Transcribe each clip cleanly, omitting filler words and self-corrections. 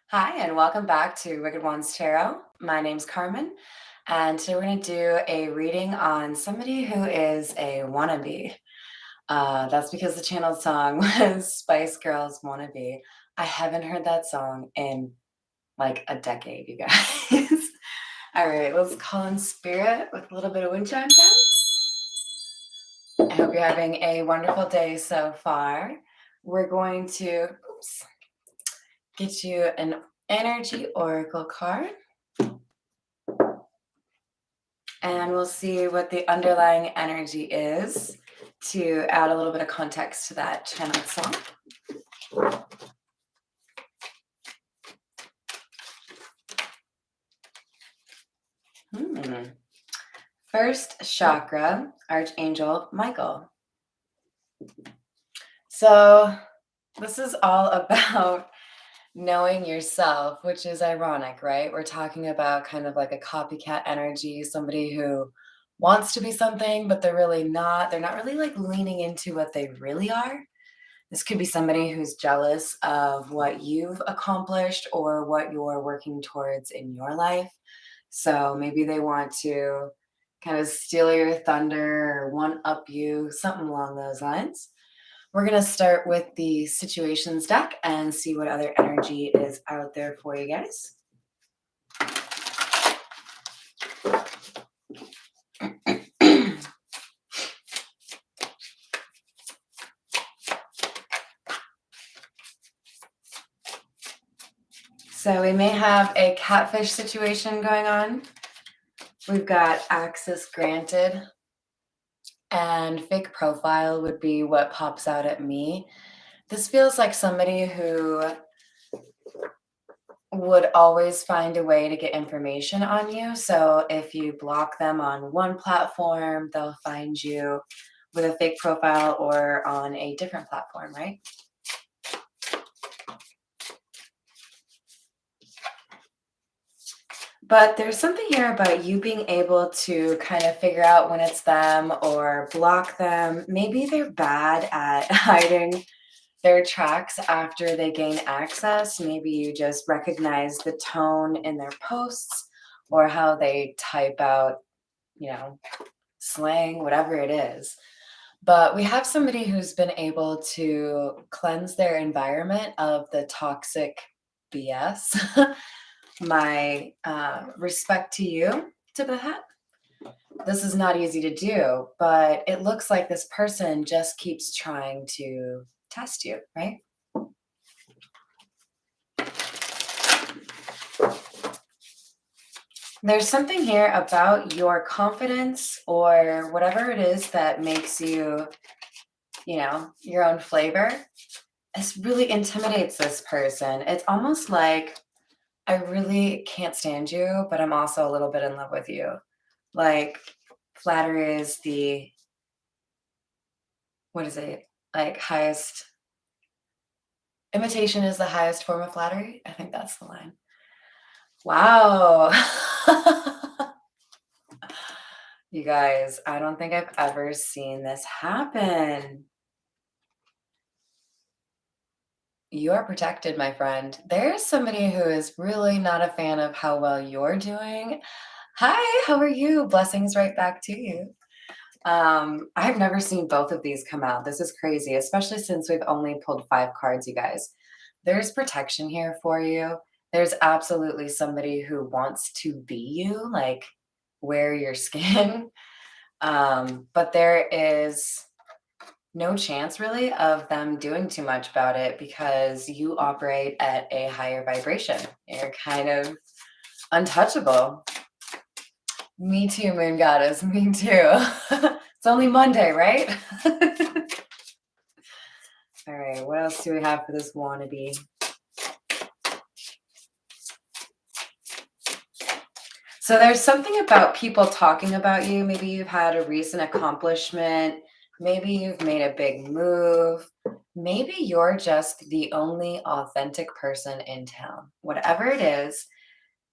Hi, and welcome back to Wicked Ones Tarot. My name's Carmen, and today we're going to do a reading on somebody who is a wannabe. That's because the channel song was Spice Girls Wannabe. I haven't heard that song in like a decade, you guys. All right, let's call in spirit with a little bit of wind chime sound. I hope you're having a wonderful day so far. We're going to get you an energy oracle card. And we'll see what the underlying energy is to add a little bit of context to that channeled song. Hmm. First chakra, Archangel Michael. So this is all about knowing yourself, which is ironic, right? We're talking about kind of like a copycat energy, somebody who wants to be something, but they're really not. They're not really like leaning into what they really are. This could be somebody who's jealous of what you've accomplished or what you're working towards in your life. So maybe they want to kind of steal your thunder or one up you, something along those lines. We're going to start with the situations deck and see what other energy is out there for you guys. So we may have a catfish situation going on. We've got access granted, and fake profile would be what pops out at me. This feels like somebody who would always find a way to get information on you. So if you block them on one platform, they'll find you with a fake profile or on a different platform, right? But there's something here about you being able to kind of figure out when it's them or block them. Maybe they're bad at hiding their tracks after they gain access. Maybe you just recognize the tone in their posts or how they type out, slang, whatever it is. But we have somebody who's been able to cleanse their environment of the toxic BS. My respect to you, tip of the hat. This is not easy to do, but it looks like this person just keeps trying to test you, right? There's something here about your confidence or whatever it is that makes you, your own flavor. This really intimidates this person. It's almost like I really can't stand you, but I'm also a little bit in love with you. Like flattery is the, what is it? Like highest, imitation is the highest form of flattery. I think that's the line. Wow. You guys, I don't think I've ever seen this happen. You are protected, my friend. There's somebody who is really not a fan of how well you're doing. Hi, how are you? Blessings right back to you. I've never seen both of these come out. This is crazy, especially since we've only pulled 5 cards, you guys. There's protection here for you. There's absolutely somebody who wants to be you, like wear your skin. But there is no chance really of them doing too much about it because you operate at a higher vibration. You're kind of untouchable. Me too, Moon Goddess. Me too. It's only Monday, right? All right, what else do we have for this wannabe? So there's something about people talking about you. Maybe you've had a recent accomplishment. Maybe you've made a big move. Maybe you're just the only authentic person in town. Whatever it is,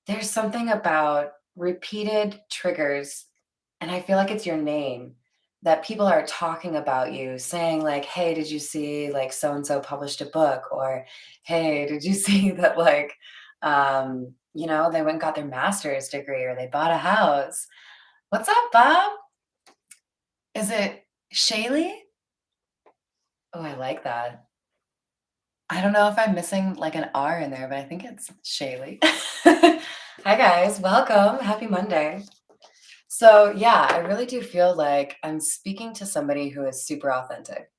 there's something about repeated triggers, and I feel like it's your name that people are talking about you, saying like, "Hey, did you see like so and so published a book?" Or, "Hey, did you see that like They went and got their master's degree or they bought a house. What's up, Bob? Is it Shaylee? Oh, I like that. I don't know if I'm missing like an R in there, but I think it's Shaylee. Hi, guys. Welcome. Happy Monday. So, yeah, I really do feel like I'm speaking to somebody who is super authentic.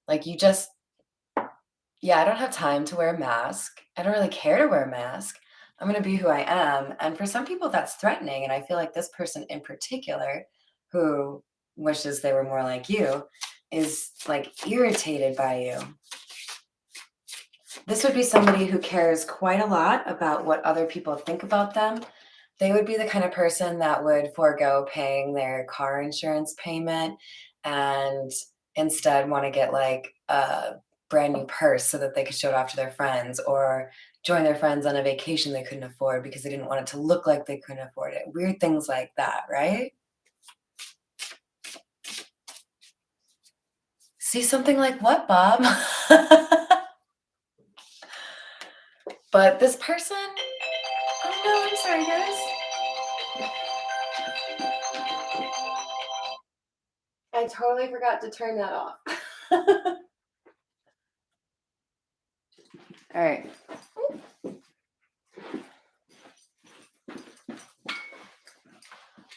Like, yeah, I don't have time to wear a mask. I don't really care to wear a mask. I'm going to be who I am. And for some people, that's threatening. And I feel like this person in particular, who wishes they were more like you, is like irritated by you. This would be somebody who cares quite a lot about what other people think about them. They would be the kind of person that would forego paying their car insurance payment and instead want to get like a brand new purse so that they could show it off to their friends or join their friends on a vacation they couldn't afford because they didn't want it to look like they couldn't afford it. Weird things like that, right? See something like what, Bob? But this person, oh no, I'm sorry, guys. I totally forgot to turn that off. All right.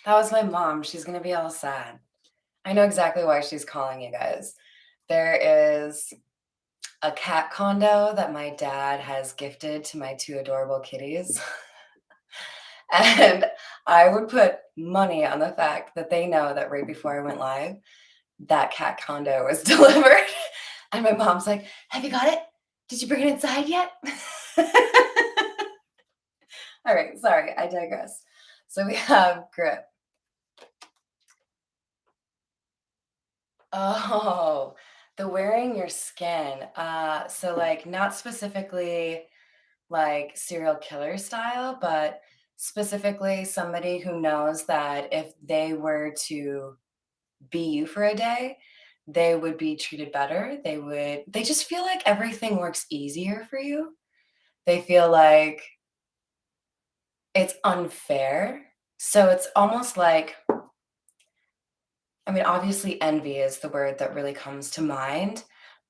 That was my mom. She's going to be all sad. I know exactly why she's calling you guys. There is a cat condo that my dad has gifted to my two adorable kitties. And I would put money on the fact that they know that right before I went live, that cat condo was delivered. And my mom's like, "Have you got it? Did you bring it inside yet?" All right, sorry, I digress. So we have Grip. Oh, the wearing your skin. So like not specifically like serial killer style, but specifically somebody who knows that if they were to be you for a day, they would be treated better. They just feel like everything works easier for you. They feel like it's unfair. So it's almost like, I mean, obviously, envy is the word that really comes to mind,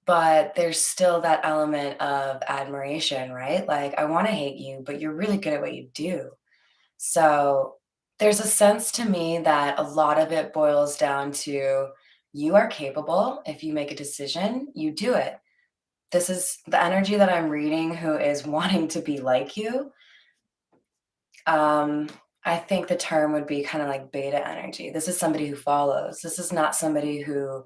but there's still that element of admiration, right? Like, I want to hate you, but you're really good at what you do. So there's a sense to me that a lot of it boils down to you are capable. If you make a decision, you do it. This is the energy that I'm reading who is wanting to be like you. Um, I think the term would be kind of like beta energy. This is somebody who follows. This is not somebody who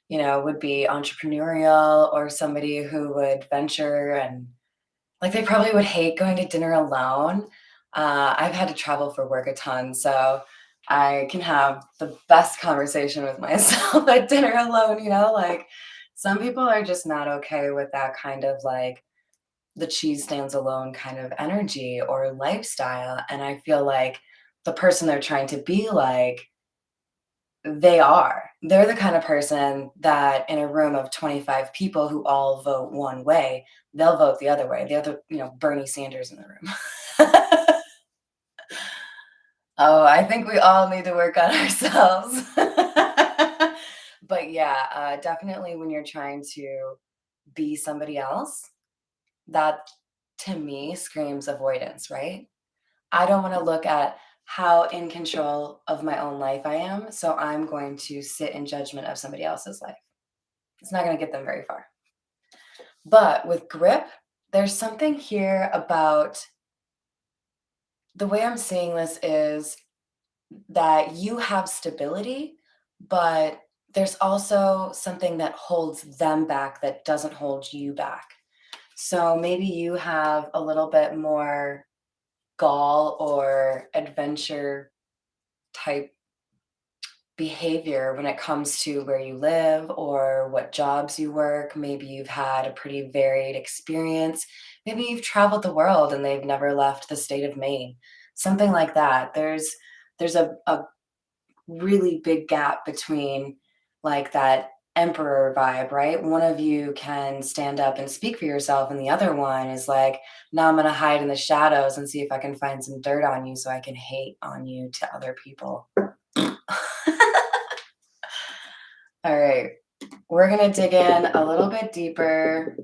would be entrepreneurial or somebody who would venture and like they probably would hate going to dinner alone. I've had to travel for work a ton, so I can have the best conversation with myself at dinner alone, like some people are just not okay with that kind of like the cheese stands alone kind of energy or lifestyle. And I feel like the person they're trying to be like they are. They're the kind of person that in a room of 25 people who all vote one way, they'll vote the other way. The other, Bernie Sanders in the room. Oh, I think we all need to work on ourselves. But yeah, definitely when you're trying to be somebody else, that to me screams avoidance, right? I don't want to look at how in control of my own life I am, so I'm going to sit in judgment of somebody else's life. It's not going to get them very far. But with grip, there's something here about the way I'm seeing this is that you have stability, but there's also something that holds them back that doesn't hold you back. So maybe you have a little bit more gall or adventure type behavior when it comes to where you live or what jobs you work. Maybe you've had a pretty varied experience. Maybe you've traveled the world and they've never left the state of Maine. Something like that. There's a really big gap between like that emperor vibe, right? One of you can stand up and speak for yourself, and the other one is like, no, I'm gonna hide in the shadows and see if I can find some dirt on you so I can hate on you to other people. All right, we're gonna dig in a little bit deeper.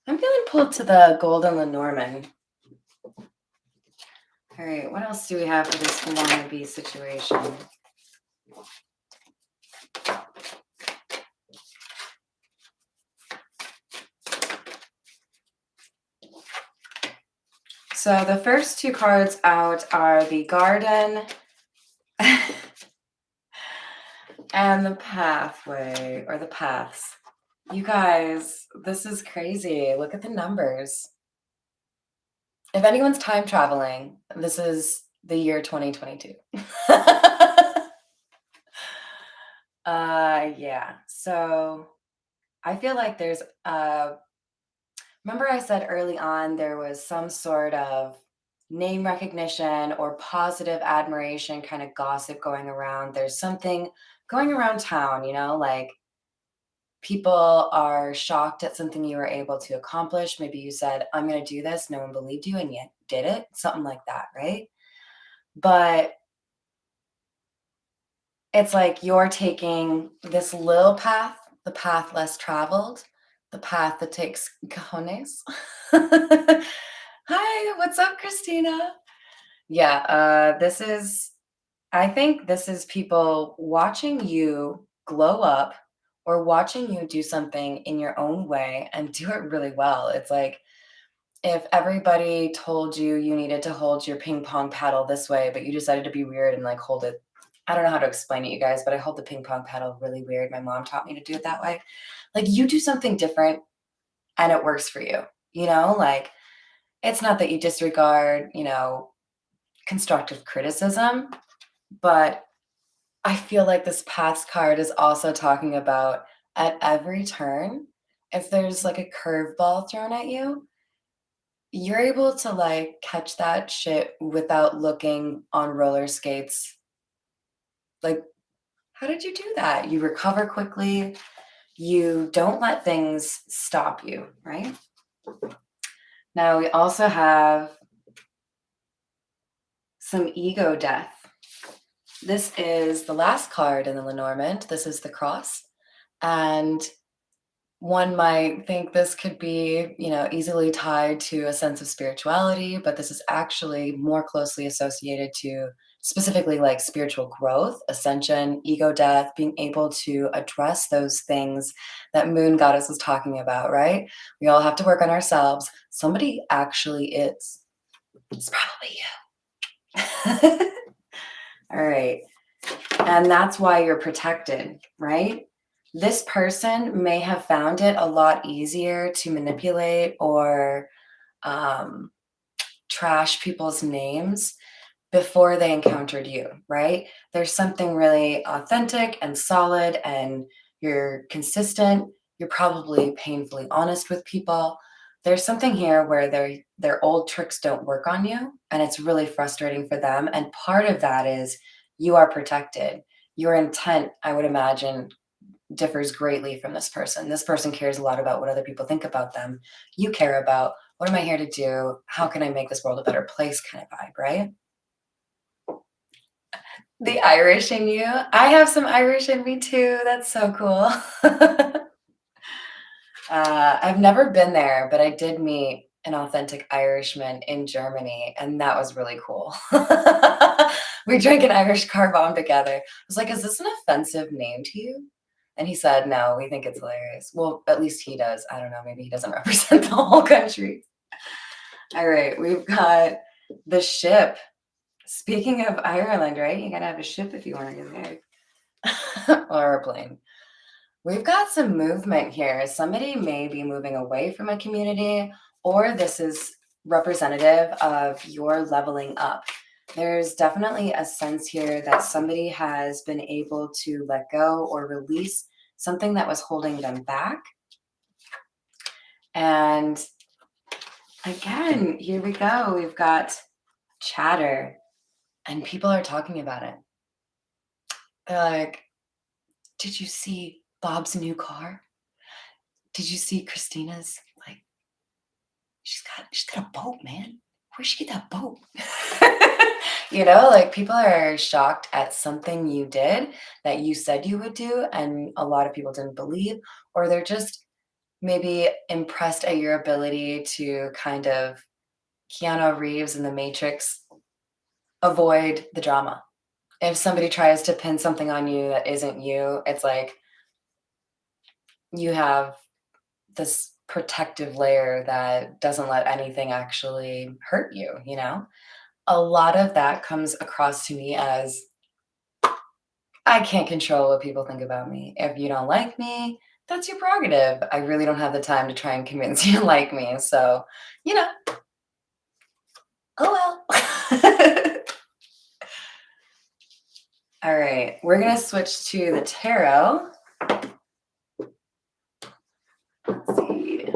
I'm feeling pulled to the Golden Lenormand. All right, what else do we have for this wannabe situation? So the first two cards out are the Garden and the Pathway, or the Paths. You guys, this is crazy. Look at the numbers. If anyone's time traveling, this is the year 2022. Yeah. So I feel like there's remember I said early on there was some sort of name recognition or positive admiration kind of gossip going around. There's something going around town, like people are shocked at something you were able to accomplish. Maybe you said, I'm going to do this. No one believed you, and yet did it. Something like that, right? But it's like you're taking this little path, the path less traveled, the path that takes cojones. Hi, what's up, Christina? Yeah, I think this is people watching you glow up or watching you do something in your own way and do it really well. It's like if everybody told you you needed to hold your ping pong paddle this way, but you decided to be weird and like hold it. I don't know how to explain it, you guys, but I hold the ping pong paddle really weird. My mom taught me to do it that way. Like you do something different and it works for you, like it's not that you disregard, constructive criticism, but I feel like this past card is also talking about at every turn, if there's like a curveball thrown at you, you're able to like catch that shit without looking on roller skates. Like, how did you do that? You recover quickly. You don't let things stop you, right? Now, we also have some ego death. This is the last card in the Lenormand. This is the cross. And one might think this could be, easily tied to a sense of spirituality, but this is actually more closely associated to specifically like spiritual growth, ascension, ego death, being able to address those things that Moon Goddess was talking about, right? We all have to work on ourselves. Somebody actually is. It's probably you. All right. And that's why you're protected, right? This person may have found it a lot easier to manipulate or trash people's names before they encountered you, right? There's something really authentic and solid, and you're consistent. You're probably painfully honest with people. There's something here where their old tricks don't work on you, and it's really frustrating for them. And part of that is you are protected. Your intent, I would imagine, differs greatly from this person. This person cares a lot about what other people think about them. You care about what am I here to do? How can I make this world a better place kind of vibe, right? The Irish in you. I have some Irish in me too. That's so cool. I've never been there, but I did meet an authentic Irishman in Germany, and that was really cool. We drank an Irish car bomb together. I was like, is this an offensive name to you? And he said, no, we think it's hilarious. Well, at least he does. I don't know. Maybe he doesn't represent the whole country. All right. We've got the ship. Speaking of Ireland, right? You got to have a ship if you want to get married. Or a plane. We've got some movement here. Somebody may be moving away from a community, or this is representative of your leveling up. There's definitely a sense here that somebody has been able to let go or release something that was holding them back. And again, here we go. We've got chatter, and people are talking about it. They're like, did you see Bob's new car? Did you see Christina's, like, she's got a boat, man. Where'd she get that boat? Like, people are shocked at something you did that you said you would do, and a lot of people didn't believe, or they're just maybe impressed at your ability to kind of Keanu Reeves in The Matrix, avoid the drama. If somebody tries to pin something on you that isn't you, it's like you have this protective layer that doesn't let anything actually hurt you? A lot of that comes across to me as I can't control what people think about me. If you don't like me, that's your prerogative. I really don't have the time to try and convince you to like me. So, you know, oh well. All right, we're going to switch to the tarot. Let's see.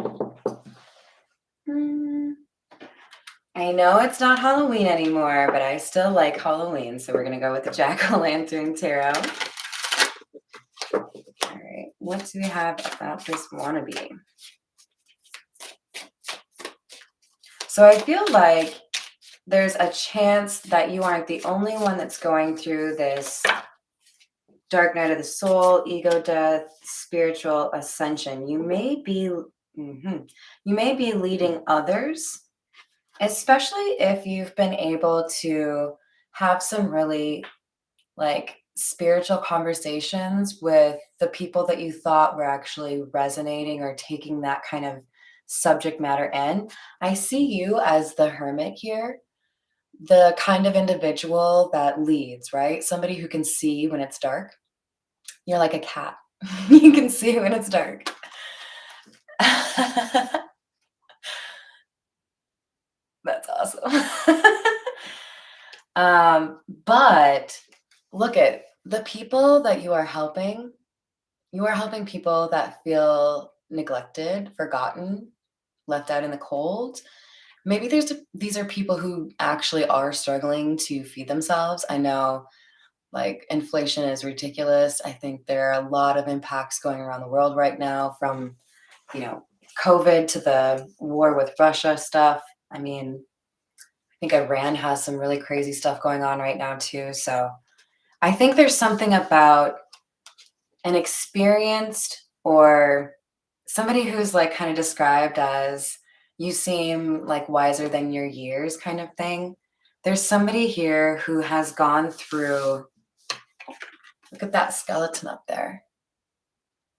I know it's not Halloween anymore, but I still like Halloween. So we're going to go with the Jack-o'-lantern tarot. All right, what do we have about this wannabe? So I feel like there's a chance that you aren't the only one that's going through this dark night of the soul, ego death, spiritual ascension. You may be leading others, especially if you've been able to have some really like spiritual conversations with the people that you thought were actually resonating or taking that kind of subject matter in. I see you as the hermit here, the kind of individual that leads, right? Somebody who can see when it's dark. You're like a cat. You can see when it's dark. That's awesome. But look at the people that you are helping. You are helping people that feel neglected, forgotten, left out in the cold. Maybe these are people who actually are struggling to feed themselves. I know like inflation is ridiculous. I think there are a lot of impacts going around the world right now from, you know, COVID to the war with Russia stuff. I mean, I think Iran has some really crazy stuff going on right now too. So I think there's something about an experienced or somebody who's like kind of described as you seem like wiser than your years kind of thing. There's somebody here who has gone through, look at that skeleton up there.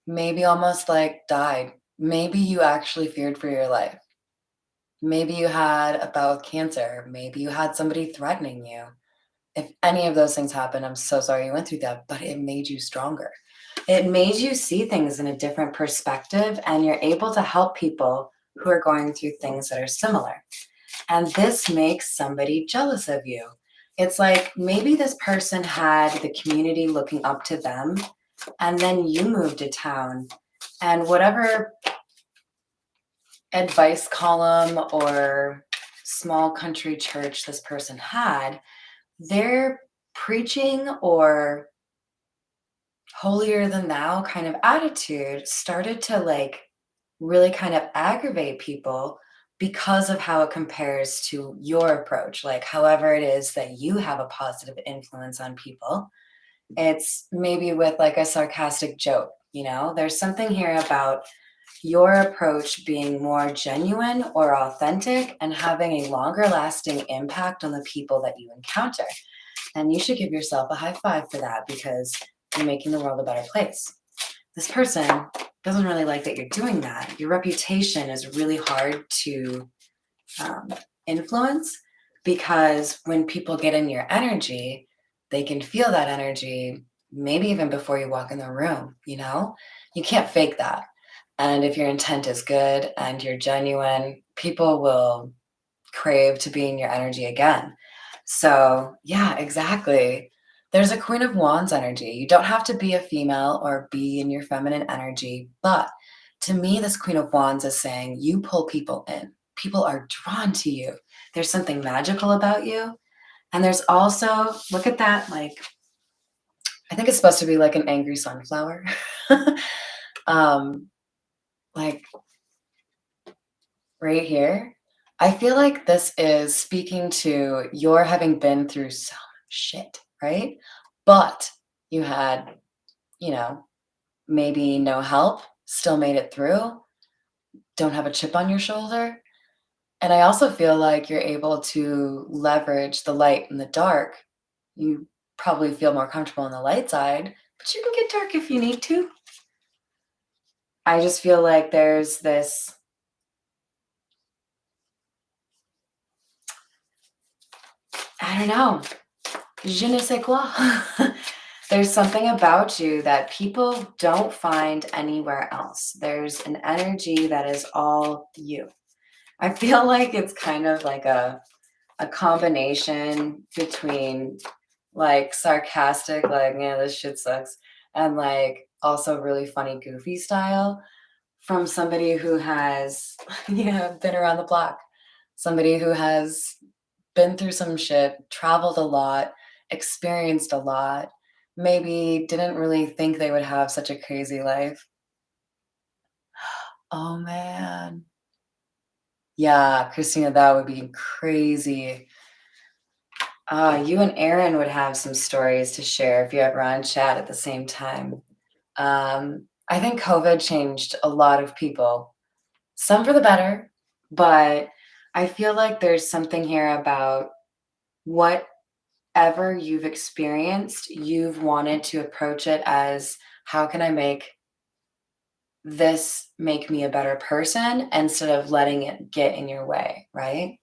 Maybe almost like died. Maybe you actually feared for your life. Maybe you had a bout with cancer. Maybe you had somebody threatening you. If any of those things happened, I'm so sorry you went through that, but it made you stronger. It made you see things in a different perspective, and you're able to help people who are going through things that are similar. And this makes somebody jealous of you. It's like maybe this person had the community looking up to them, and then you moved to town, and whatever advice column or small country church this person had, their preaching or holier than thou kind of attitude started to like really kind of aggravate people because of how it compares to your approach. Like, however, it is that you have a positive influence on people, it's maybe with like a sarcastic joke. There's something here about your approach being more genuine or authentic and having a longer lasting impact on the people that you encounter. And you should give yourself a high five for that because you're making the world a better place. This person doesn't really like that you're doing that. Your reputation is really hard to influence because when people get in your energy, they can feel that energy maybe even before you walk in the room. You can't fake that. And if your intent is good and you're genuine, people will crave to be in your energy again. So, yeah, exactly. There's a Queen of Wands energy. You don't have to be a female or be in your feminine energy, but to me, this Queen of Wands is saying you pull people in. People are drawn to you. There's something magical about you. And there's also, look at that, like, I think it's supposed to be like an angry sunflower. um, like right here. I feel like this is speaking to your having been through some shit, right? But you had, you know, maybe no help, still made it through, don't have a chip on your shoulder. And I also feel like you're able to leverage the light and the dark. You probably feel more comfortable on the light side, but you can get dark if you need to. I just feel like there's this, I don't know, je ne sais quoi. There's something about you that people don't find anywhere else. There's an energy that is all you. I feel like it's kind of like a combination between like sarcastic, like, yeah, this shit sucks, and like also really funny, goofy style from somebody who has, yeah, been around the block, somebody who has been through some shit, traveled a lot, experienced a lot, maybe didn't really think they would have such a crazy life. Oh man. Yeah, Christina, that would be crazy. You and Aaron would have some stories to share if you ever on chat at the same time. I think COVID changed a lot of people, some for the better, but I feel like there's something here about whatever you've experienced, you've wanted to approach it as how can I make this make me a better person instead of letting it get in your way, right?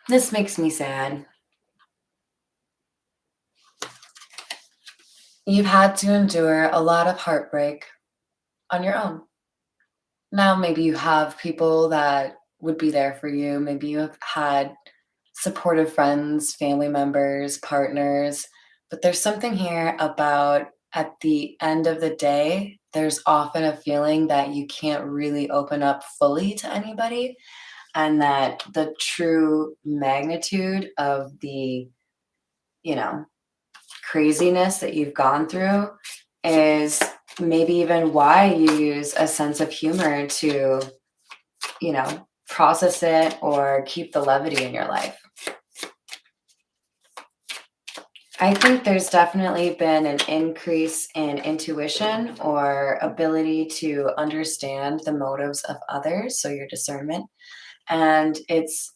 This makes me sad. You've had to endure a lot of heartbreak on your own. Now, maybe you have people that would be there for you. Maybe you have had supportive friends, family members, partners, but there's something here about at the end of the day, there's often a feeling that you can't really open up fully to anybody, and that the true magnitude of the, you know, craziness that you've gone through is maybe even why you use a sense of humor to, process it or keep the levity in your life. I think there's definitely been an increase in intuition or ability to understand the motives of others, so your discernment. And it's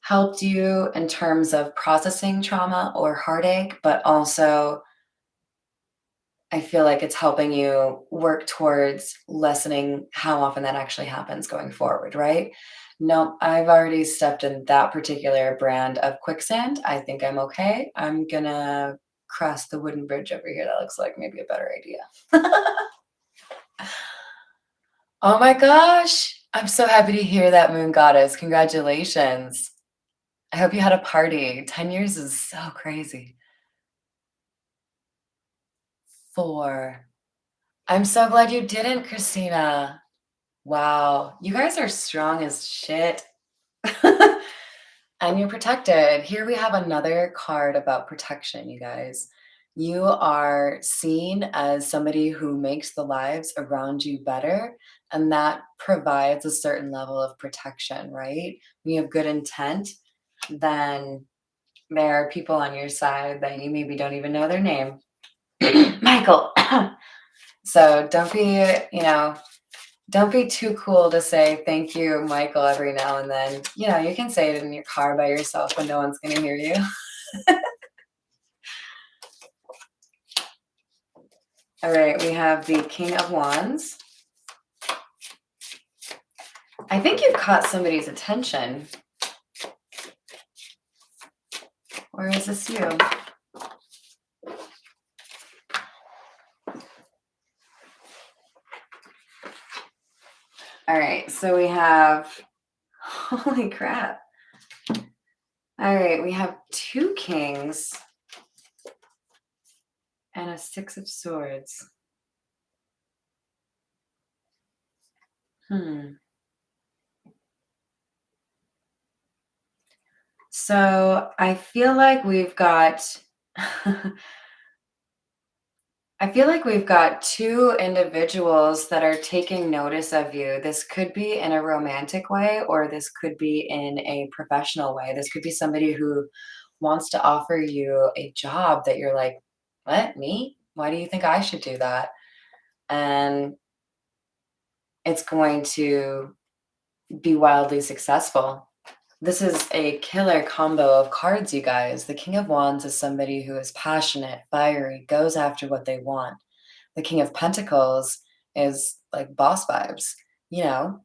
helped you in terms of processing trauma or heartache, but also I feel like it's helping you work towards lessening how often that actually happens going forward, right? No, I've already stepped in that particular brand of quicksand. I think I'm okay. I'm gonna cross the wooden bridge over here. That looks like maybe a better idea. Oh my gosh. I'm so happy to hear that, Moon Goddess. Congratulations. I hope you had a party. 10 years is so crazy. 4. I'm so glad you didn't, Christina. Wow, you guys are strong as shit. And you're protected. Here we have another card about protection, you guys. You are seen as somebody who makes the lives around you better, and that provides a certain level of protection, right? When you have good intent, then there are people on your side that you maybe don't even know their name. Michael. So don't be, don't be too cool to say thank you, Michael, every now and then. You can say it in your car by yourself when no one's going to hear you. All right, we have the King of Wands. I think you've caught somebody's attention. Or is this you? All right, so we have, holy crap. All right, we have 2 kings and a 6 of swords. Hmm. So I feel like we've got I feel like we've got two individuals that are taking notice of you. This could be in a romantic way, or this could be in a professional way. This could be somebody who wants to offer you a job that you're like, what, me? Why do you think I should do that? And it's going to be wildly successful. This is a killer combo of cards, you guys. The King of Wands is somebody who is passionate, fiery, goes after what they want. The King of Pentacles is like boss vibes. You know,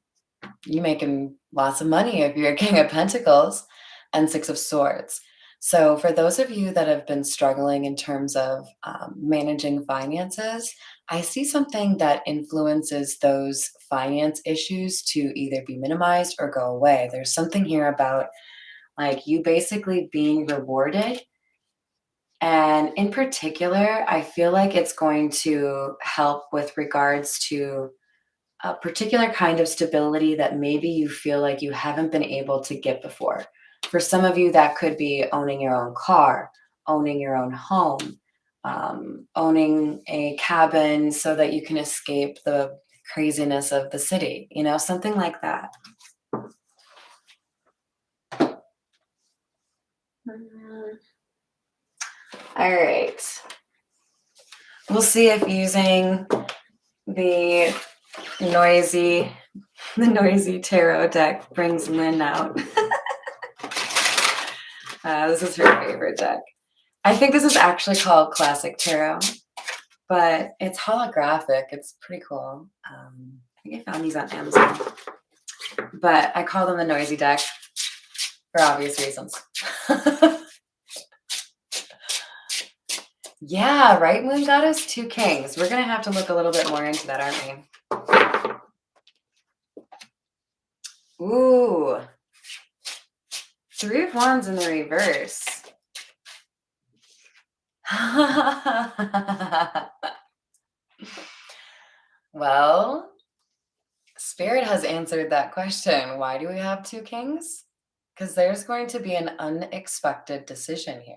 you making lots of money if you're a King of Pentacles, and Six of Swords. So for those of you that have been struggling in terms of managing finances, I see something that influences those finance issues to either be minimized or go away. There's something here about like you basically being rewarded. And in particular, I feel like it's going to help with regards to a particular kind of stability that maybe you feel like you haven't been able to get before. For some of you, that could be owning your own car, owning your own home, owning a cabin so that you can escape the craziness of the city, you know, something like that. Mm, all right. We'll see if using the noisy the noisy tarot deck brings Lynn out. This is her favorite deck. I think this is actually called Classic Tarot, but it's holographic. It's pretty cool. I think I found these on Amazon, but I call them the noisy deck for obvious reasons. Yeah, right, Moon Goddess? Two Kings. We're going to have to look a little bit more into that, aren't we? Ooh, Three of Wands in the reverse. Well, Spirit has answered that question. Why do we have two kings? Because there's going to be an unexpected decision here.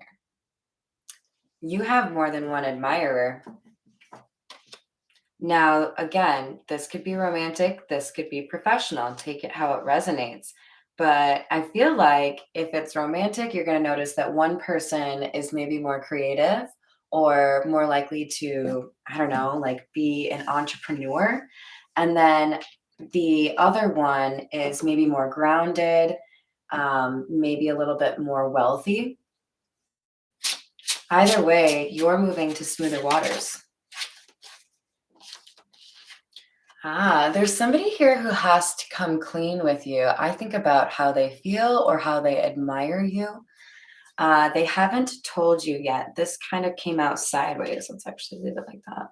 You have more than one admirer. Now, again, this could be romantic, this could be professional. Take it how it resonates. But I feel like if it's romantic, you're going to notice that one person is maybe more creative or more likely to, I don't know, like be an entrepreneur. And then the other one is maybe more grounded, maybe a little bit more wealthy. Either way, you're moving to smoother waters. There's somebody here who has to come clean with you. I think about how they feel or how they admire you. They haven't told you yet. This kind of came out sideways. Let's actually leave it like that.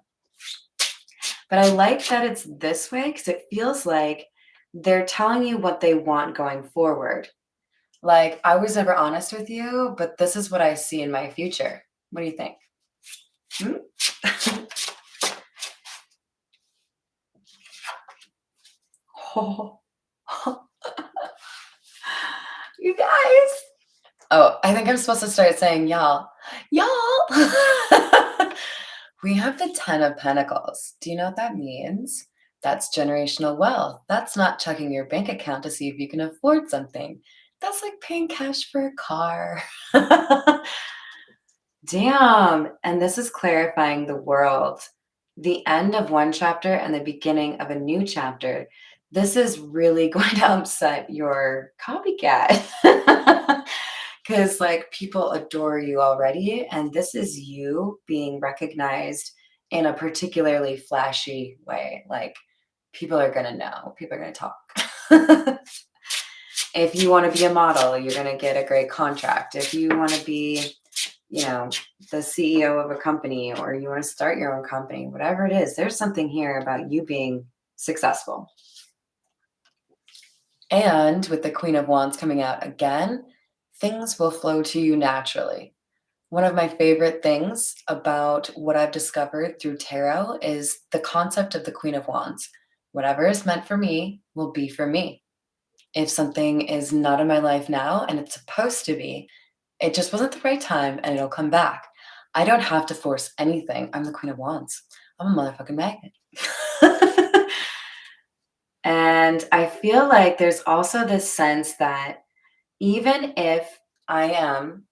But I like that it's this way because it feels like they're telling you what they want going forward. Like, I was never honest with you, but this is what I see in my future. What do you think? Hmm? Oh, you guys. Oh, I think I'm supposed to start saying y'all. Y'all. We have the 10 of Pentacles. Do you know what that means? That's generational wealth. That's not checking your bank account to see if you can afford something. That's like paying cash for a car. Damn. And this is clarifying the world. The end of one chapter and the beginning of a new chapter. This is really going to upset your copycat. Because like people adore you already, and this is you being recognized in a particularly flashy way. Like people are going to know, people are going to talk. If you want to be a model, you're going to get a great contract. If you want to be, you know, the CEO of a company, or you want to start your own company, whatever it is, there's something here about you being successful. And with the Queen of Wands coming out again, things will flow to you naturally. One of my favorite things about what I've discovered through tarot is the concept of the Queen of Wands. Whatever is meant for me will be for me. If something is not in my life now and it's supposed to be, it just wasn't the right time and it'll come back. I don't have to force anything. I'm the Queen of Wands. I'm a motherfucking magnet. And I feel like there's also this sense that even if I am,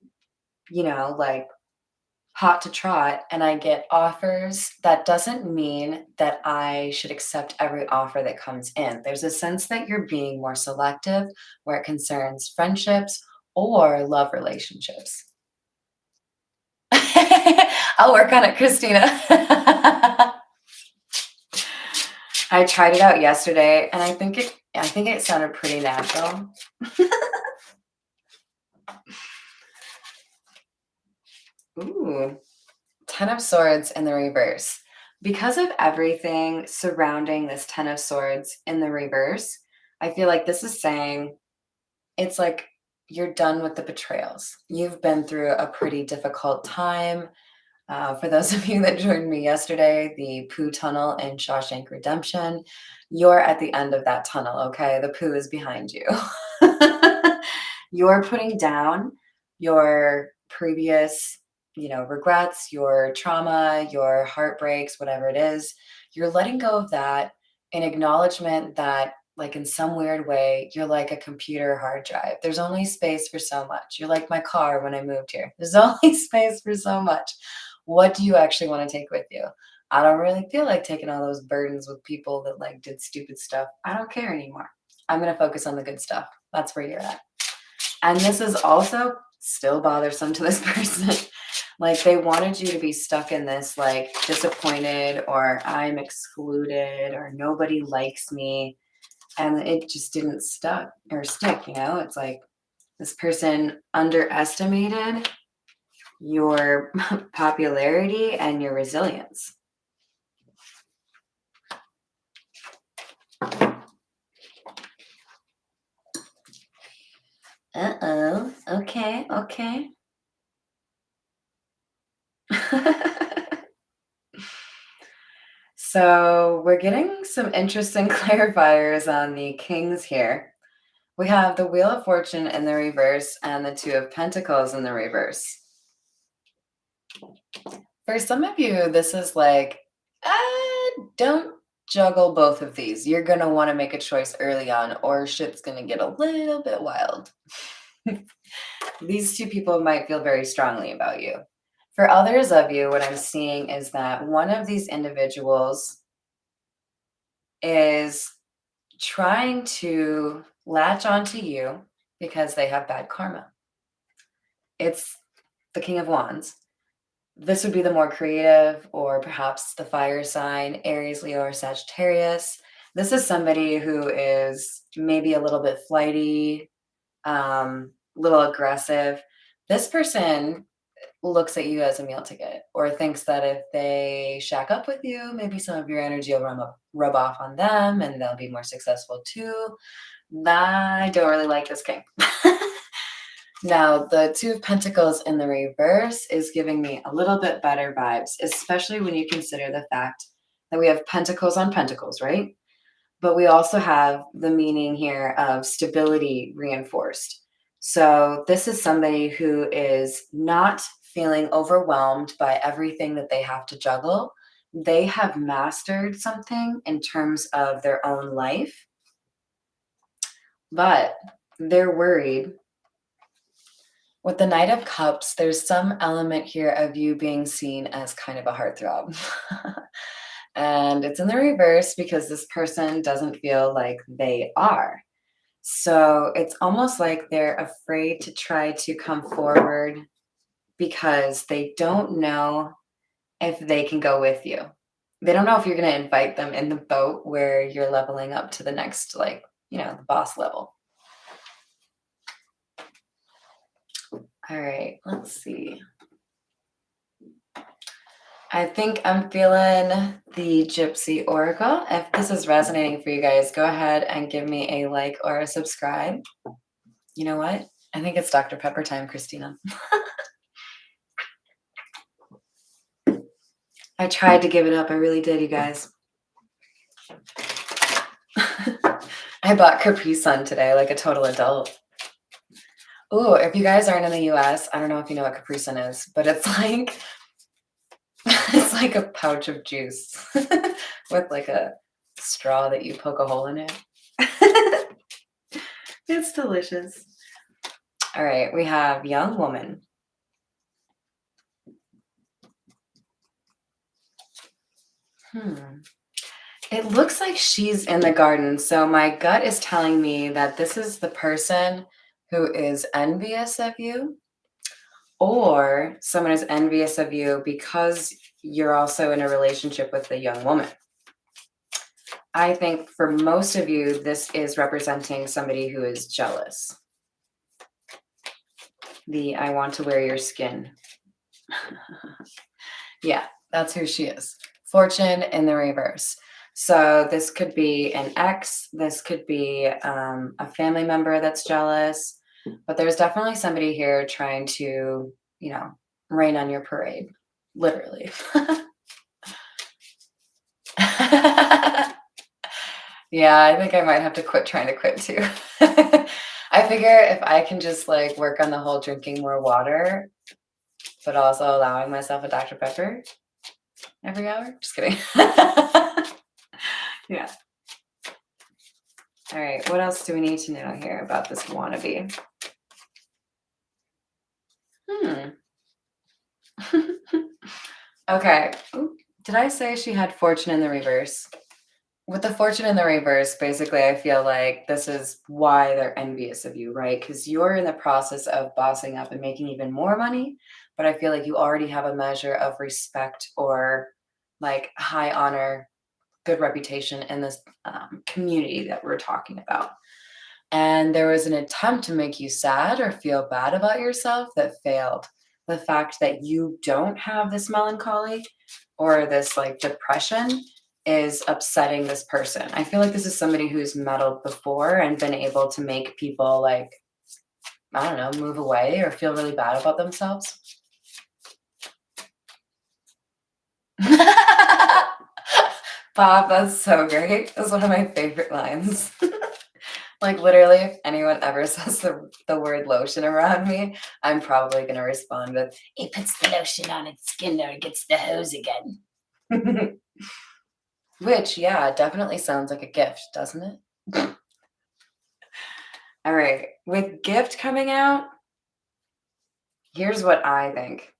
like hot to trot and I get offers, that doesn't mean that I should accept every offer that comes in. There's a sense that you're being more selective where it concerns friendships or love relationships. I'll work on it, Christina. I tried it out yesterday and I think it sounded pretty natural. Ooh, 10 of Swords in the reverse. Because of everything surrounding this 10 of Swords in the reverse, I feel like this is saying it's like you're done with the betrayals. You've been through a pretty difficult time. For those of you that joined me yesterday, the poo tunnel in Shawshank Redemption, you're at the end of that tunnel, okay? The poo is behind you. You're putting down your previous, regrets, your trauma, your heartbreaks, whatever it is. You're letting go of that in acknowledgement that, like, in some weird way, you're like a computer hard drive. There's only space for so much. You're like my car when I moved here. There's only space for so much. What do you actually want to take with you? I don't really feel like taking all those burdens with people that like did stupid stuff. I don't care anymore. I'm going to focus on the good stuff. That's where you're at. And this is also still bothersome to this person. Like they wanted you to be stuck in this, like disappointed or I'm excluded or nobody likes me. And it just didn't stick. It's like this person underestimated your popularity and your resilience. Uh-oh. Okay. So we're getting some interesting clarifiers on the kings here. We have the Wheel of Fortune in the reverse and the Two of Pentacles in the reverse. For some of you, this is like, don't juggle both of these. You're going to want to make a choice early on or shit's going to get a little bit wild. These two people might feel very strongly about you. For others of you, what I'm seeing is that one of these individuals is trying to latch onto you because they have bad karma. It's the King of Wands. This would be the more creative or perhaps the fire sign, Aries, Leo, or Sagittarius. This is somebody who is maybe a little bit flighty, little aggressive. This person looks at you as a meal ticket or thinks that if they shack up with you, maybe some of your energy will rub off on them and they'll be more successful too. I don't really like this king. Now, the Two of Pentacles in the reverse is giving me a little bit better vibes, especially when you consider the fact that we have Pentacles on Pentacles, right? But we also have the meaning here of stability reinforced. So this is somebody who is not feeling overwhelmed by everything that they have to juggle. They have mastered something in terms of their own life, but they're worried. With the Knight of Cups, there's some element here of you being seen as kind of a heartthrob. And it's in the reverse because this person doesn't feel like they are. So it's almost like they're afraid to try to come forward because they don't know if they can go with you. They don't know if you're going to invite them in the boat where you're leveling up to the next, the boss level. All right, let's see. I think I'm feeling the Gypsy Oracle. If this is resonating for you guys, go ahead and give me a like or a subscribe. You know what? I think it's Dr. Pepper time, Christina. I tried to give it up. I really did, you guys. I bought Capri Sun today like a total adult. Ooh, if you guys aren't in the US, I don't know if you know what Capri Sun is, but it's like it's like a pouch of juice with like a straw that you poke a hole in it. It's delicious. All right, we have young woman. Hmm. It looks like she's in the garden. So my gut is telling me that this is the person who is envious of you, or someone is envious of you because you're also in a relationship with a young woman. I think for most of you, this is representing somebody who is jealous. The I want to wear your skin. Yeah, that's who she is. Fortune in the reverse. So this could be an ex, this could be a family member that's jealous, but there's definitely somebody here trying to, you know, rain on your parade, literally. Yeah, I think I might have to quit trying to quit too. I figure if I can just like work on the whole drinking more water, but also allowing myself a Dr. Pepper every hour. Just kidding. Yeah. All right. What else do we need to know here about this wannabe? Hmm. Okay. Ooh, did I say she had fortune in the reverse? With the fortune in the reverse, basically, I feel like this is why they're envious of you, right? Because you're in the process of bossing up and making even more money, but I feel like you already have a measure of respect or like high honor, good reputation in this community that we're talking about. And there was an attempt to make you sad or feel bad about yourself that failed. The fact that you don't have this melancholy or this like depression is upsetting this person. I feel like this is somebody who's meddled before and been able to make people like, I don't know, move away or feel really bad about themselves. Bob, that's so great. That's one of my favorite lines. Like literally, if anyone ever says the word lotion around me, I'm probably gonna respond with, "It puts the lotion on its skin or it gets the hose again." Which, yeah, definitely sounds like a gift, doesn't it? All right, with gift coming out, here's what I think.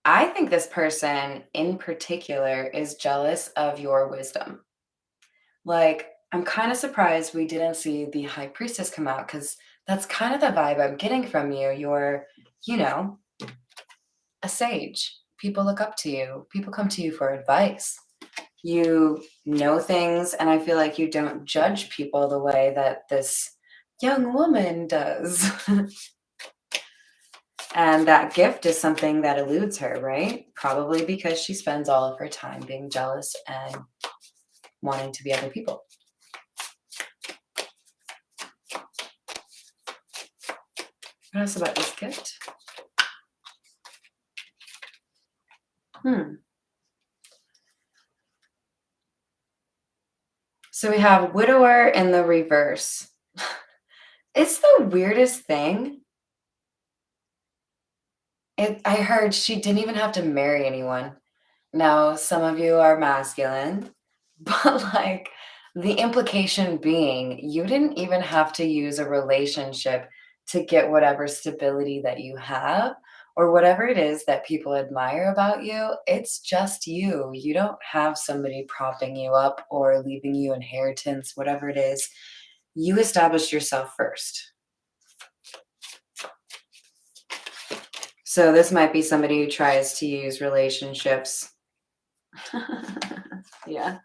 I think this person in particular is jealous of your wisdom. Like, I'm kind of surprised we didn't see the high priestess come out because that's kind of the vibe I'm getting from you. You're, you know, a sage. People look up to you, people come to you for advice. You know things, and I feel like you don't judge people the way that this young woman does. And that gift is something that eludes her, right? Probably because she spends all of her time being jealous and wanting to be other people. What else about this gift? So we have widower in the reverse. It's the weirdest thing. I heard she didn't even have to marry anyone. Now, some of you are masculine, but like the implication being you didn't even have to use a relationship to get whatever stability that you have or whatever it is that people admire about you. It's just you. You don't have somebody propping you up or leaving you inheritance, whatever it is. You established yourself first. So this might be somebody who tries to use relationships. Yeah.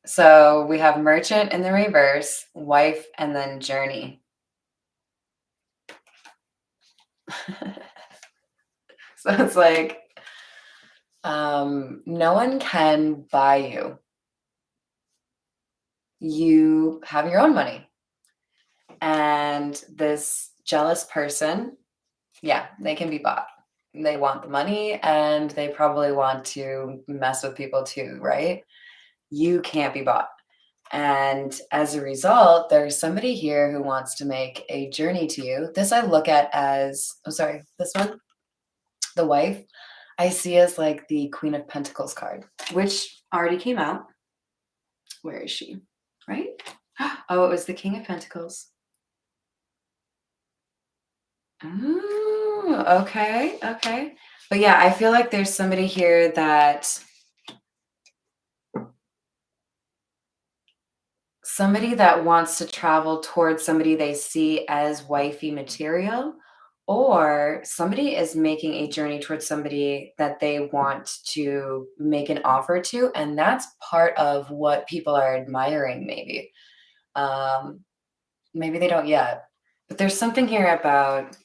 So we have merchant in the reverse, wife, and then journey. So it's like no one can buy you. You have your own money. And this jealous person, yeah, they can be bought. They want the money and they probably want to mess with people too, right? You can't be bought. And as a result, there's somebody here who wants to make a journey to you. This I look at as, oh, sorry, this one, the wife, I see as like the Queen of Pentacles card, which already came out. Where is she? Right? Oh, it was the King of Pentacles. Oh, okay, okay. But yeah, I feel like there's somebody here that wants to travel towards somebody they see as wifey material, or somebody is making a journey towards somebody that they want to make an offer to, and that's part of what people are admiring maybe. Um, maybe they don't yet, but there's something here about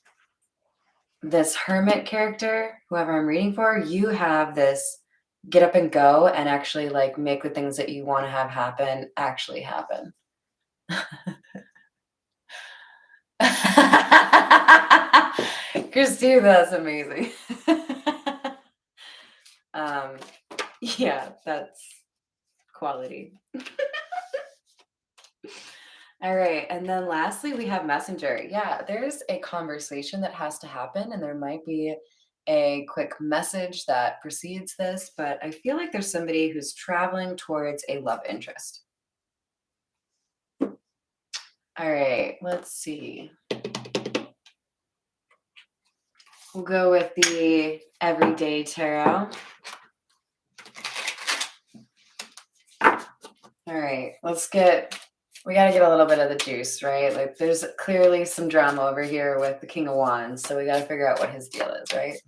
this hermit character, whoever I'm reading for. You have this get up and go and actually like make the things that you want to have happen actually happen. Christine, that's amazing. um, yeah, that's quality. All right, and then lastly, we have messenger. Yeah, there's a conversation that has to happen, and there might be a quick message that precedes this, but I feel like there's somebody who's traveling towards a love interest. All right, let's see. We'll go with the everyday tarot. All right, we got to get a little bit of the juice, right? Like there's clearly some drama over here with the King of Wands, so we got to figure out what his deal is, right?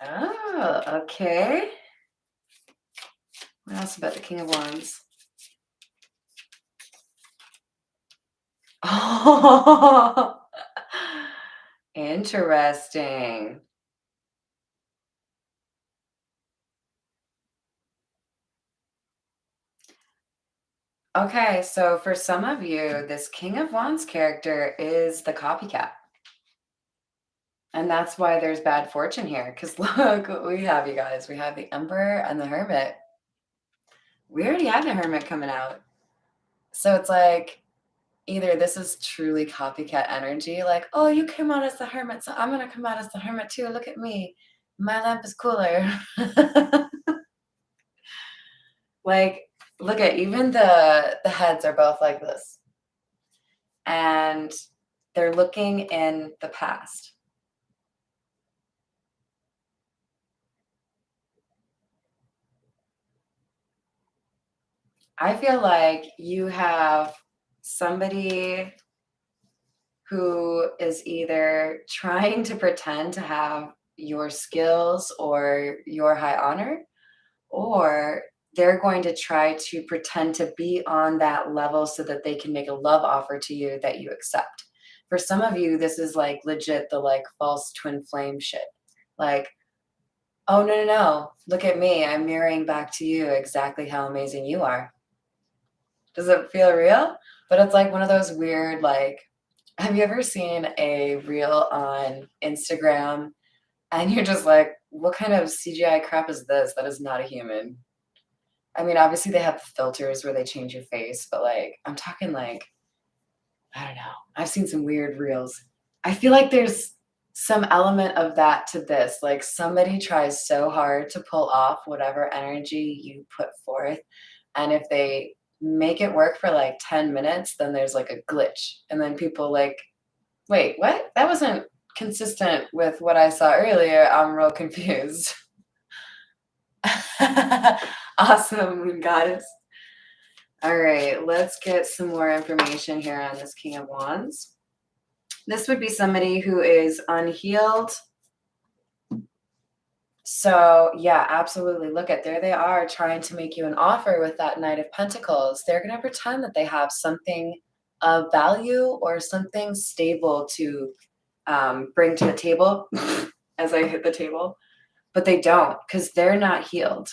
Oh, okay. What else about the King of Wands? Oh, interesting. Okay, so for some of you, this King of Wands character is the copycat. And that's why there's bad fortune here. Because look what we have, you guys. We have the Emperor and the Hermit. We already had the Hermit coming out. So it's like either this is truly copycat energy, like, oh, you came out as the Hermit, so I'm going to come out as the Hermit too. Look at me. My lamp is cooler. Like, look at even the heads are both like this. And they're looking in the past. I feel like you have somebody who is either trying to pretend to have your skills or your high honor, or they're going to try to pretend to be on that level so that they can make a love offer to you that you accept. For some of you, this is like legit the like false twin flame shit. Like, oh, no, no, no. Look at me. I'm mirroring back to you exactly how amazing you are. Does it feel real? But it's like one of those weird, like, have you ever seen a reel on Instagram and you're just like, what kind of CGI crap is this? That is not a human. I mean, obviously they have filters where they change your face, but like, I'm talking like, I don't know. I've seen some weird reels. I feel like there's some element of that to this. Like somebody tries so hard to pull off whatever energy you put forth. And if they make it work for like 10 minutes, then there's like a glitch. And then people like, wait, what? That wasn't consistent with what I saw earlier. I'm real confused. Awesome, goddess. All right, let's get some more information here on this King of Wands. This would be somebody who is unhealed. So yeah, absolutely. Look at there they are trying to make you an offer with that Knight of Pentacles. They're going to pretend that they have something of value or something stable to bring to the table as I hit the table, but they don't because they're not healed.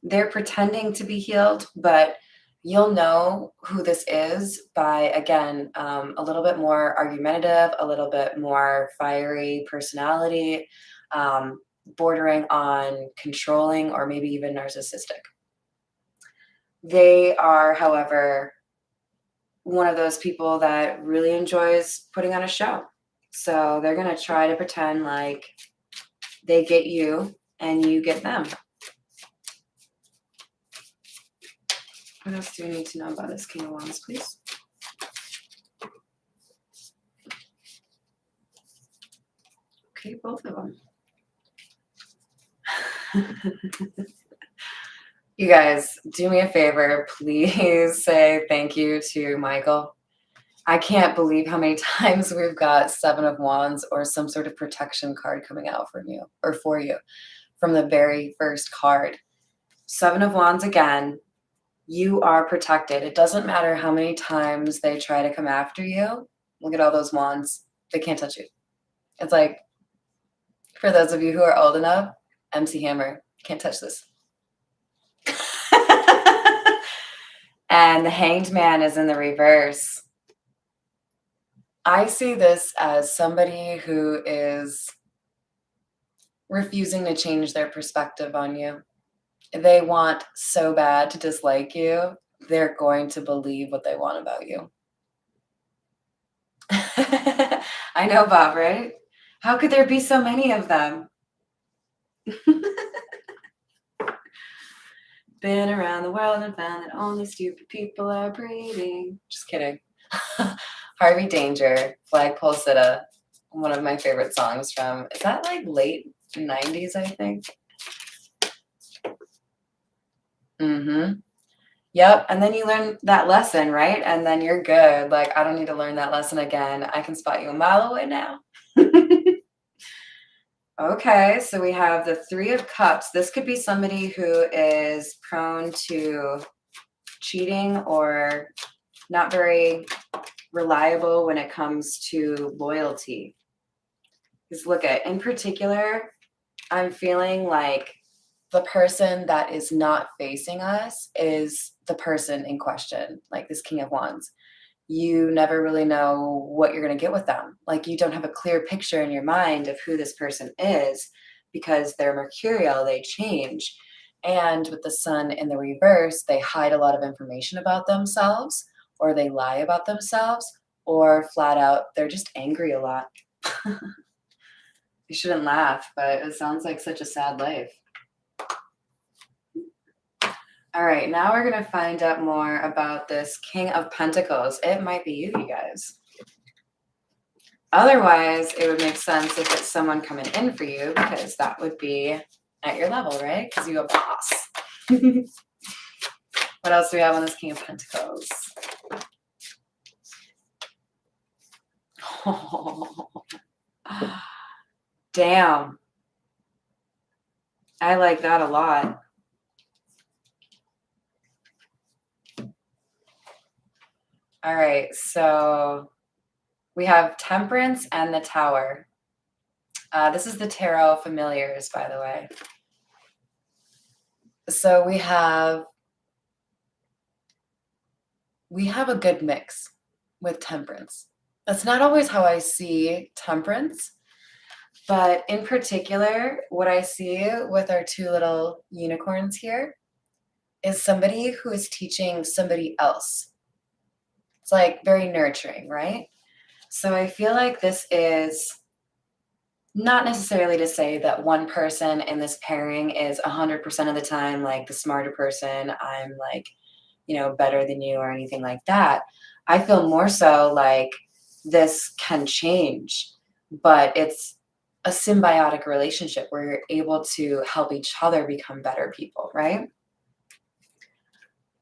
They're pretending to be healed, but You'll know who this is by, again, a little bit more argumentative, a little bit more fiery personality, um, bordering on controlling or maybe even narcissistic. They are, however, one of those people that really enjoys putting on a show. So they're going to try to pretend like they get you and you get them. What else do we need to know about this King of Wands, please? Okay, both of them. You guys, do me a favor. Please say thank you to Michael. I can't believe how many times we've got Seven of Wands or some sort of protection card coming out from you or for you from the very first card. Seven of Wands again. You are protected. It doesn't matter how many times they try to come after you. Look at all those wands. They can't touch you. It's like, for those of you who are old enough, MC Hammer, can't touch this. And the Hanged Man is in the reverse. I see this as somebody who is refusing to change their perspective on you. They want so bad to dislike you, they're going to believe what they want about you. I know, Bob, right? How could there be so many of them? Been around the world and found that only stupid people are breeding. Just kidding. Harvey Danger, Flagpole Sitta, one of my favorite songs from, is that like late 90s, I think? Mm-hmm. Yep. And then you learn that lesson, right? And then you're good. Like, I don't need to learn that lesson again. I can spot you a mile away now. Okay, so we have the Three of Cups. This could be somebody who is prone to cheating or not very reliable when it comes to loyalty. Because look at, in particular, I'm feeling like the person that is not facing us is the person in question, like this King of Wands. You never really know what you're going to get with them. Like, you don't have a clear picture in your mind of who this person is because they're mercurial, they change. And with the sun in the reverse, they hide a lot of information about themselves, or they lie about themselves, or flat out, they're just angry a lot. You shouldn't laugh, but it sounds like such a sad life. All right, now we're going to find out more about this King of Pentacles. It might be you guys. Otherwise, it would make sense if it's someone coming in for you, because that would be at your level, right? Because you're a boss. What else do we have on this King of Pentacles? Oh, damn. I like that a lot. All right, so we have Temperance and the Tower. This is the Tarot Familiars, by the way. So we have a good mix with Temperance. That's not always how I see Temperance, but in particular, what I see with our two little unicorns here is somebody who is teaching somebody else. It's like very nurturing, right? So I feel like this is not necessarily to say that one person in this pairing is 100% of the time like the smarter person. I'm like, better than you or anything like that. I feel more so like this can change, but it's a symbiotic relationship where you're able to help each other become better people, right?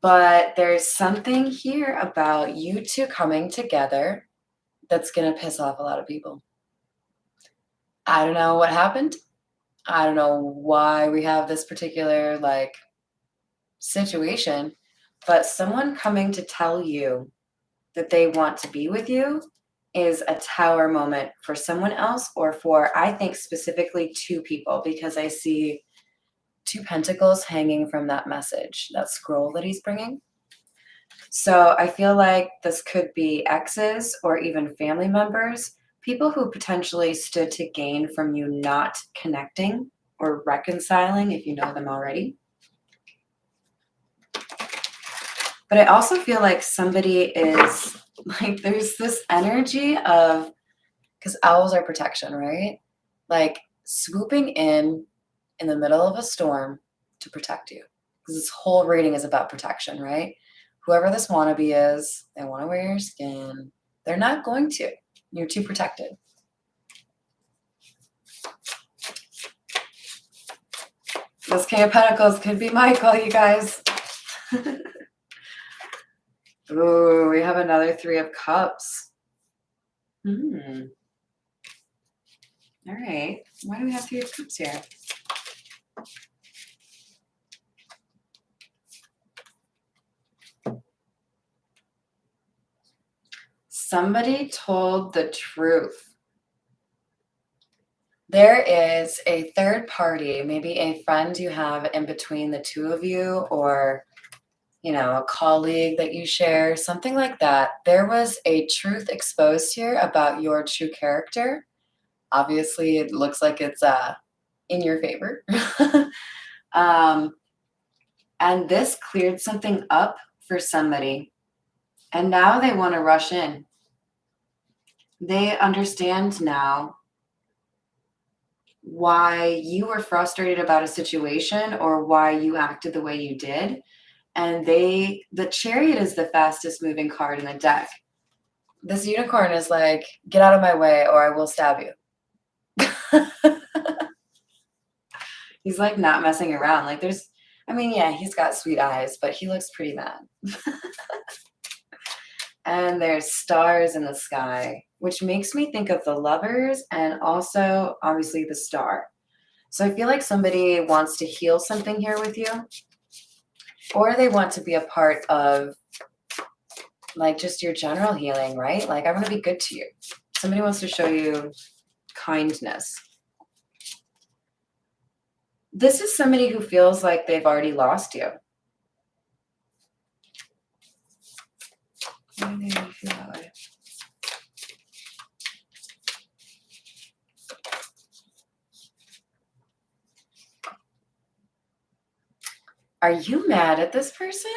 But there's something here about you two coming together that's going to piss off a lot of people. I don't know what happened. I don't know why we have this particular situation, but someone coming to tell you that they want to be with you is a tower moment for someone else, or for, I think, specifically two people, because I see two pentacles hanging from that message, that scroll that he's bringing. So I feel like this could be exes or even family members, people who potentially stood to gain from you not connecting or reconciling if you know them already. But I also feel like somebody is like, there's this energy of, because owls are protection, right? Like swooping in the middle of a storm to protect you. Because this whole reading is about protection, right? Whoever this wannabe is, they want to wear your skin. They're not going to. You're too protected. This King of Pentacles could be Michael, you guys. Ooh, we have another Three of Cups. All right. Why do we have Three of Cups here? Somebody told the truth. There is a third party, maybe a friend you have in between the two of you, or a colleague that you share, something like that. There was a truth exposed here about your true character. Obviously, it looks like it's in your favor. um, and this cleared something up for somebody. And now they want to rush in. They understand now why you were frustrated about a situation or why you acted the way you did. And the Chariot is the fastest moving card in the deck. This unicorn is like, get out of my way or I will stab you. He's like not messing around. Like yeah, he's got sweet eyes, but he looks pretty mad. And there's stars in the sky, which makes me think of the Lovers and also obviously the Star. So I feel like somebody wants to heal something here with you, or they want to be a part of like just your general healing, right? Like I want to be good to you. Somebody wants to show you kindness. This is somebody who feels like they've already lost you. Why do they feel that way? Are you mad at this person?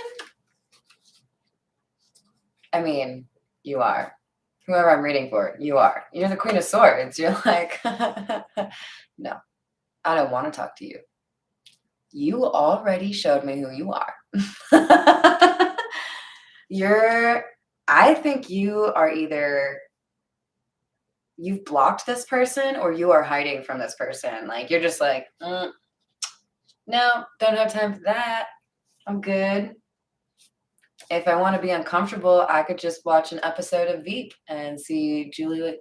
I mean, you are. Whoever I'm reading for, you are. You're the Queen of Swords. You're like, no, I don't want to talk to you. You already showed me who you are. I think you are either you've blocked this person or you are hiding from this person. Like you're just like, no, don't have time for that. I'm good. If I want to be uncomfortable, I could just watch an episode of Veep and see Julia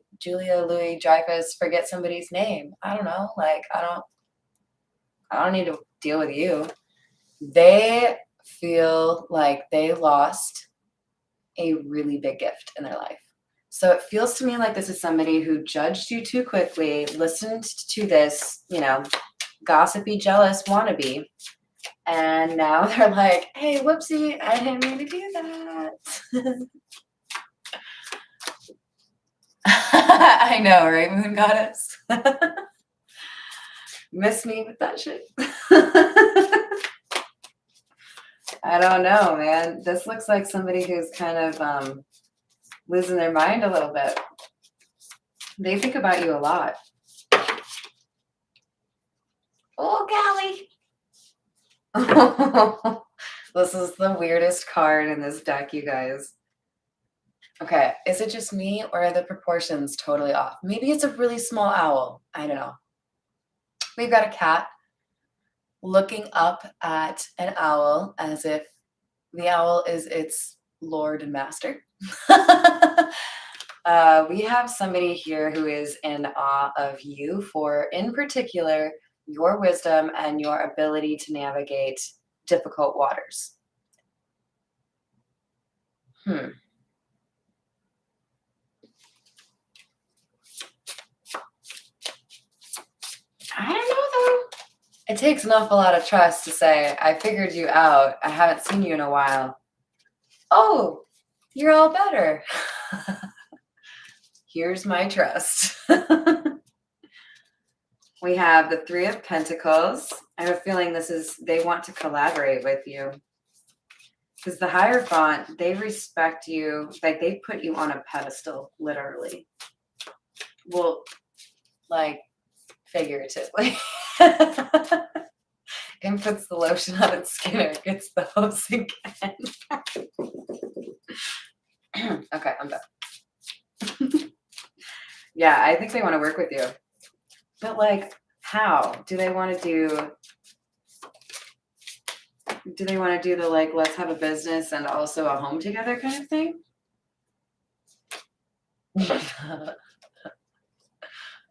Louis-Dreyfus forget somebody's name. I don't know. Like I don't need to deal with you. They feel like they lost a really big gift in their life. So it feels to me like this is somebody who judged you too quickly, listened to this, gossipy, jealous wannabe, and now they're like, hey, whoopsie, I didn't mean to do that. I know, right, Moon Goddess? Miss me with that shit. I don't know, man. This looks like somebody who's kind of losing their mind a little bit. They think about you a lot. Oh, golly. This is the weirdest card in this deck, you guys. Okay, is it just me or are the proportions totally off? Maybe it's a really small owl. I don't know. We've got a cat looking up at an owl as if the owl is its lord and master. We have somebody here who is in awe of you for, in particular, your wisdom and your ability to navigate difficult waters. I don't know, though. It takes an awful lot of trust to say, I figured you out. I haven't seen you in a while. Oh, you're all better. Here's my trust. We have the Three of Pentacles. I have a feeling they want to collaborate with you. Because the Hierophant, they respect you, like they put you on a pedestal, literally. Well, like figuratively. And puts the lotion on its skin or gets the hose again. Okay, I'm done. Yeah, I think they want to work with you. But like, how? Do they want to do the like, let's have a business and also a home together kind of thing?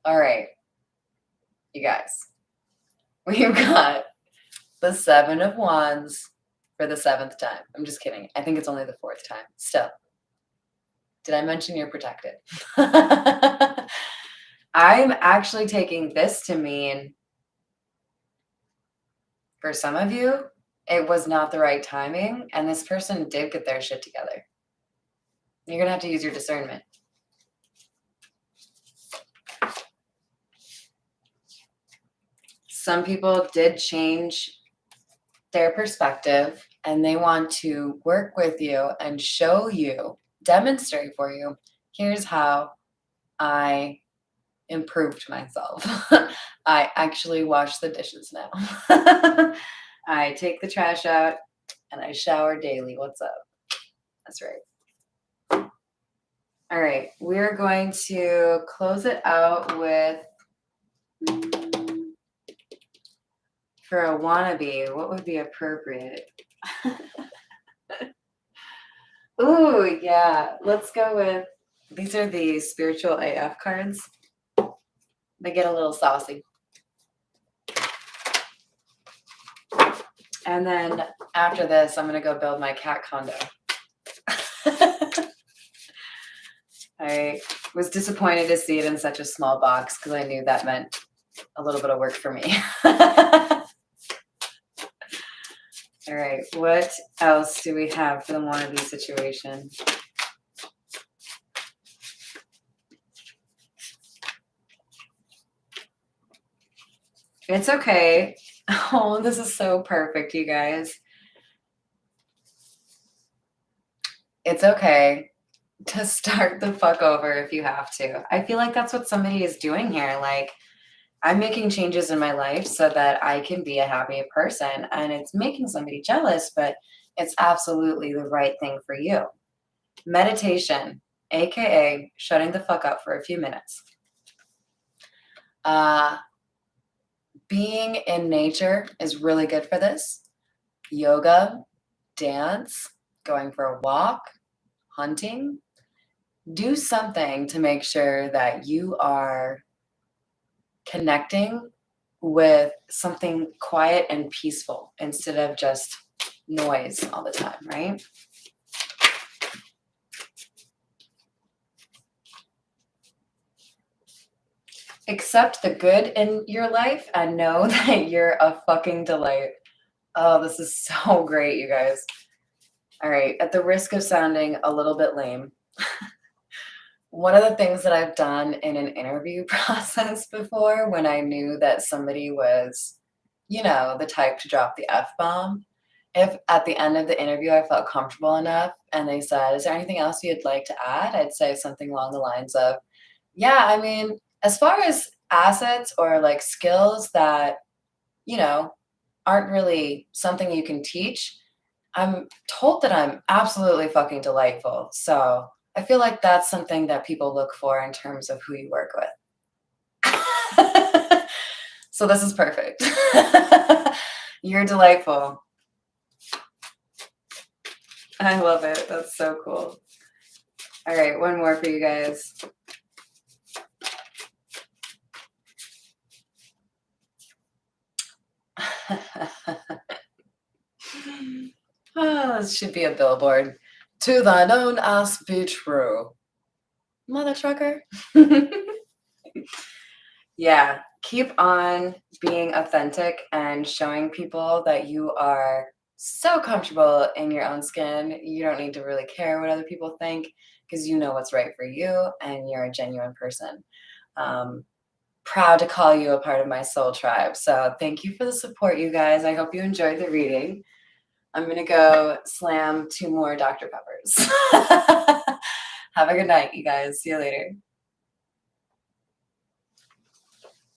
All right, you guys, we've got the Seven of Wands for the 7th time. I'm just kidding. I think it's only the 4th time. Still, did I mention you're protected? I'm actually taking this to mean, for some of you, it was not the right timing, and this person did get their shit together. You're going to have to use your discernment. Some people did change their perspective, and they want to work with you and show you, demonstrate for you, here's how I improved myself. I actually wash the dishes now. I take the trash out and I shower daily. What's up? That's right. All right, we're going to close it out with, for a wannabe, what would be appropriate? Ooh, yeah. Let's go with, these are the spiritual AF cards. They get a little saucy. And then after this, I'm going to go build my cat condo. I was disappointed to see it in such a small box because I knew that meant a little bit of work for me. All right, what else do we have for the wannabe situation? It's okay. Oh, this is so perfect, you guys. It's okay to start the fuck over if you have to. I feel like that's what somebody is doing here. Like, I'm making changes in my life so that I can be a happy person, and it's making somebody jealous, but it's absolutely the right thing for you. Meditation, aka shutting the fuck up for a few minutes. Being in nature is really good for this. Yoga, dance, going for a walk, hunting. Do something to make sure that you are connecting with something quiet and peaceful instead of just noise all the time, right? Accept the good in your life and know that you're a fucking delight. Oh, this is so great, you guys. All right, at the risk of sounding a little bit lame, one of the things that I've done in an interview process before when I knew that somebody was, the type to drop the F-bomb, if at the end of the interview I felt comfortable enough and they said, is there anything else you'd like to add? I'd say something along the lines of, yeah, I mean, as far as assets or like skills that, aren't really something you can teach, I'm told that I'm absolutely fucking delightful. So I feel like that's something that people look for in terms of who you work with. So this is perfect. You're delightful. I love it. That's so cool. All right, one more for you guys. Oh, this should be a billboard. To thine own ass be true. Mother trucker. Yeah, keep on being authentic and showing people that you are so comfortable in your own skin. You don't need to really care what other people think because you know what's right for you and you're a genuine person. Um, Proud to call you a part of my soul tribe. So thank you for the support, you guys. I hope you enjoyed the reading. I'm going to go slam two more Dr. Peppers. Have a good night, you guys. See you later.